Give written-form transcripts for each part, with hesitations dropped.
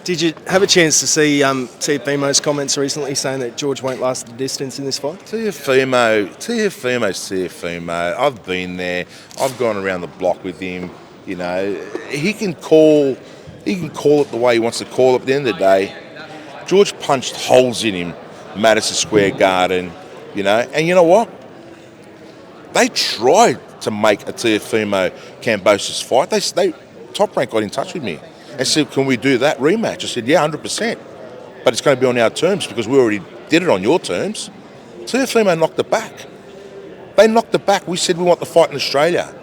Did you have a chance to see Teofimo's comments recently saying that George won't last the distance in this fight? Teofimo's Teofimo. I've been there. I've gone around the block with him. You know, he can call it the way he wants to call it. At the end of the day, George punched holes in him, Madison Square Garden. You know, and you know what? They tried to make a Teofimo Kambosos fight. They Top Rank got in touch with me and said, "Can we do that rematch?" I said, "Yeah, 100%. But it's going to be on our terms because we already did it on your terms." Teofimo knocked it back. They knocked it back. We said we want the fight in Australia.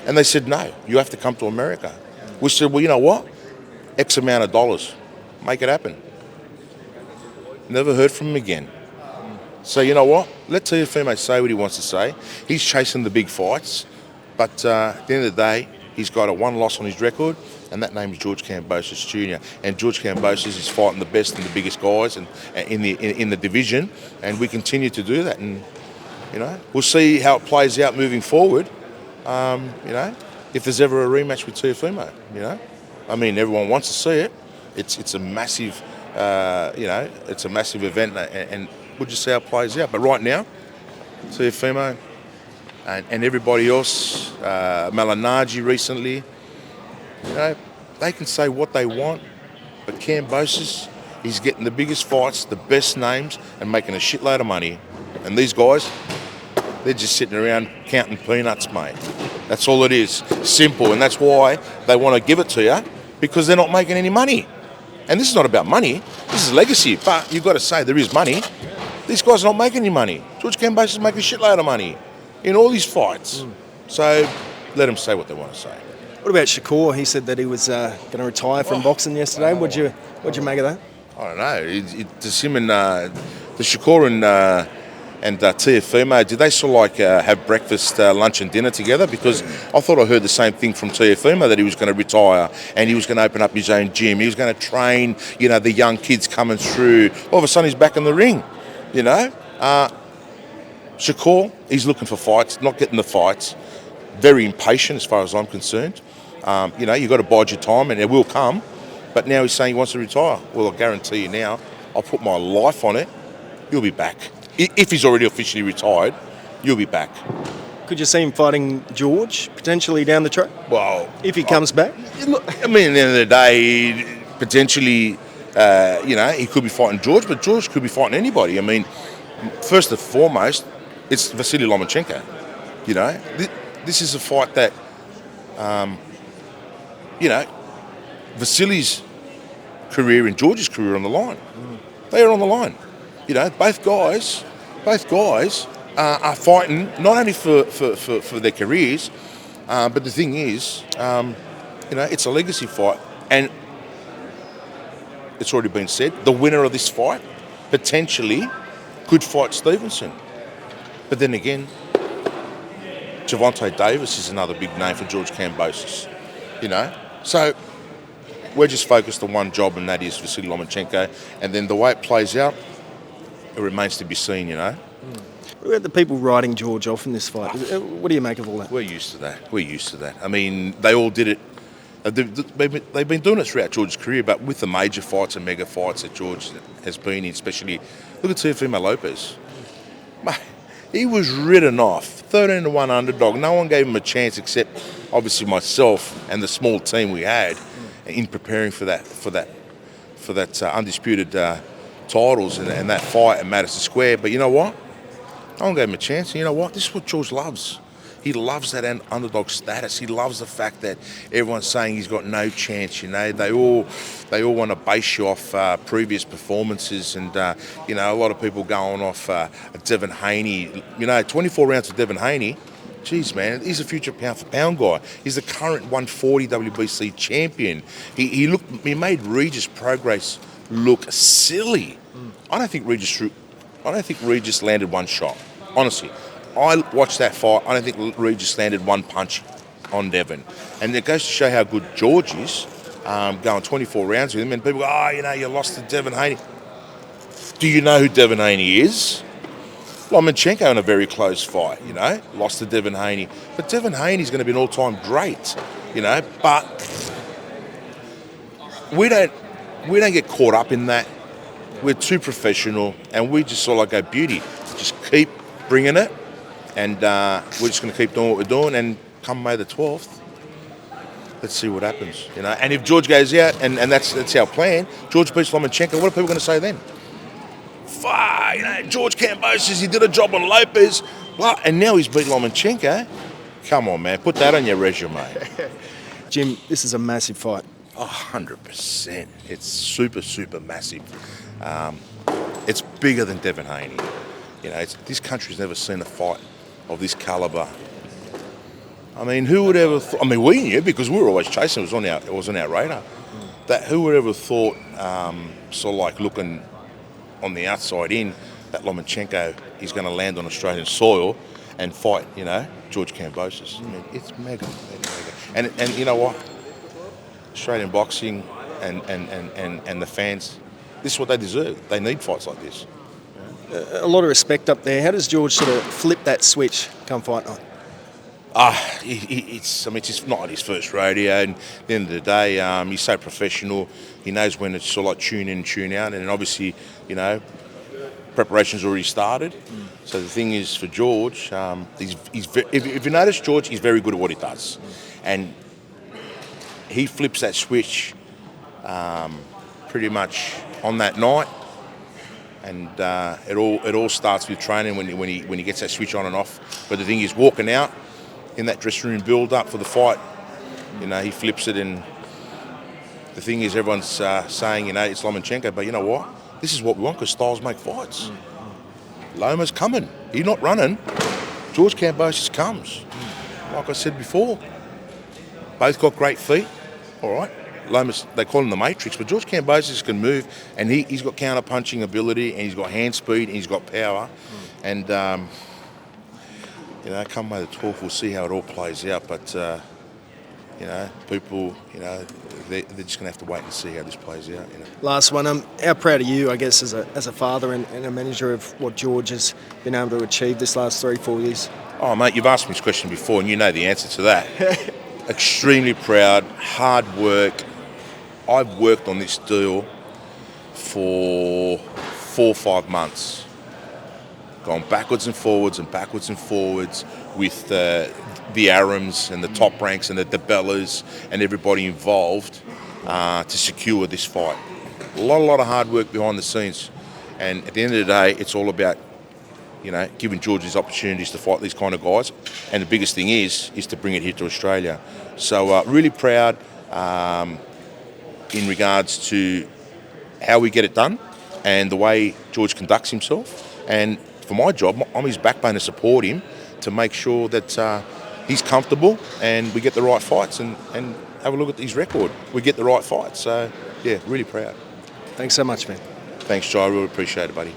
And they said, "No, you have to come to America." We said, "Well, you know what? X amount of dollars. Make it happen." Never heard from him again. So you know what? Let Teofimo say what he wants to say. He's chasing the big fights. But at the end of the day, he's got a one loss on his record, and that name is George Kambosos Jr. And George Kambosos is fighting the best and the biggest guys in the division, and we continue to do that. And you know, we'll see how it plays out moving forward. You know, if there's ever a rematch with Teofimo, you know, I mean, everyone wants to see it. It's a massive, you know, it's a massive event, and we'll just see how it plays out. But right now, Teofimo and everybody else, Malinaji recently, you know, they can say what they want, but Kambosos, he's getting the biggest fights, the best names, and making a shitload of money. And these guys, they're just sitting around counting peanuts, mate. That's all it is. Simple. And that's why they want to give it to you, because they're not making any money. And this is not about money. This is legacy. But you've got to say there is money. These guys are not making any money. George Kambosos is making a shitload of money in all these fights. So let them say what they want to say. What about Shakur? He said that he was going to retire from boxing yesterday. What'd you make of that? I don't know. Does him and the Shakur and Teofimo, did they sort of like have breakfast, lunch and dinner together? Because I thought I heard the same thing from Teofimo, that he was going to retire and he was going to open up his own gym. He was going to train, you know, the young kids coming through. All of a sudden he's back in the ring, you know. Shakur, he's looking for fights, not getting the fights. Very impatient as far as I'm concerned. You know, you've got to bide your time and it will come. But now he's saying he wants to retire. Well, I guarantee you now, I'll put my life on it, he'll be back. If he's already officially retired, you'll be back. Could you see him fighting George potentially down the track? Well, if he comes back? Look, I mean, at the end of the day, potentially, you know, he could be fighting George, but George could be fighting anybody. I mean, first and foremost, it's Vasily Lomachenko. You know, this is a fight that, you know, Vasily's career and George's career are on the line. They are on the line. You know, both guys are fighting not only for their careers, but the thing is, you know, it's a legacy fight, and it's already been said, the winner of this fight potentially could fight Stevenson. But then again, Gervonta Davis is another big name for George Kambosos. You know, so we're just focused on one job, and that is Vasily Lomachenko, and then the way it plays out, it remains to be seen, you know. What about the people writing George off in this fight? What do you make of all that? We're used to that. I mean, they all did it. They've been doing it throughout George's career, but with the major fights and mega fights that George has been in, especially, look at Teofimo Lopez. Mate, he was ridden off, 13-1 underdog. No one gave him a chance except, obviously, myself and the small team we had in preparing for that undisputed titles and that fight at Madison Square. But you know what? No one gave him a chance. And you know what? This is what George loves. He loves that underdog status. He loves the fact that everyone's saying he's got no chance. You know, they all want to base you off previous performances, and you know, a lot of people going off Devin Haney. You know, 24 rounds of Devin Haney. Jeez, man, he's a future pound-for-pound guy. He's the current 140 WBC champion. He made Regis Prograis look silly. I don't think Regis landed one shot. Honestly, I watched that fight. I don't think Regis landed one punch on Devin. And it goes to show how good George is, going 24 rounds with him. And people go, oh, you know, you lost to Devin Haney. Do you know who Devin Haney is? Lomachenko in a very close fight, you know, lost to Devin Haney. But Devin Haney's going to be an all-time great, you know. But we don't we don't get caught up in that. We're too professional, and we just sort of go, beauty, just keep bringing it, and we're just going to keep doing what we're doing, and come May the 12th, let's see what happens, you know. And if George goes out, and that's our plan, George beats Lomachenko, what are people going to say then? Fuck, you know, George Kambosos, he did a job on Lopez, blah, and now he's beat Lomachenko. Come on, man, put that on your resume. Jim, this is a massive fight. Oh, 100%. It's super, super massive. It's bigger than Devin Haney. You know, this country's never seen a fight of this calibre. I mean, who would ever? I mean, we knew because we were always chasing. It was on our radar. That who would ever thought, sort of like looking on the outside in, that Lomachenko is going to land on Australian soil and fight, you know, George Kambosos. I mean, it's mega. And you know what? Australian boxing and the fans, this is what they deserve. They need fights like this. A lot of respect up there. How does George sort of flip that switch come fight night? It's just not his first rodeo, and at the end of the day, he's so professional. He knows when it's sort of like tune in, tune out, and obviously, you know, preparation's already started. So the thing is, for George, if you notice, George, he's very good at what he does, and he flips that switch pretty much on that night, and it all starts with training when he gets that switch on and off. But the thing is, walking out in that dressing room build up for the fight, you know, he flips it, and the thing is, everyone's saying, you know, it's Lomachenko, but you know what? This is what we want because styles make fights. Loma's coming. He's not running. George Kambosos comes. Like I said before, both got great feet. All right. Lomas, they call him the Matrix, but George Kambosos can move, and he's got counter-punching ability, and he's got hand speed, and he's got power. And, you know, come May the 12th, we'll see how it all plays out. But, you know, people, you know, they're just going to have to wait and see how this plays out. You know. Last one. How proud are you, I guess, as a father and a manager of what George has been able to achieve this last 3-4 years? Oh, mate, you've asked me this question before, and you know the answer to that. Extremely proud, hard work. I've worked on this deal for 4 or 5 months. Gone backwards and forwards with the Arams and the Top Ranks and the DeBellas and everybody involved to secure this fight. A lot of hard work behind the scenes. And at the end of the day, it's all about, you know, giving George these opportunities to fight these kind of guys. And the biggest thing is to bring it here to Australia. So really proud in regards to how we get it done and the way George conducts himself. And for my job, I'm his backbone to support him to make sure that he's comfortable and we get the right fights and have a look at his record. We get the right fights. So, yeah, really proud. Thanks so much, man. Thanks, Jai. I really appreciate it, buddy.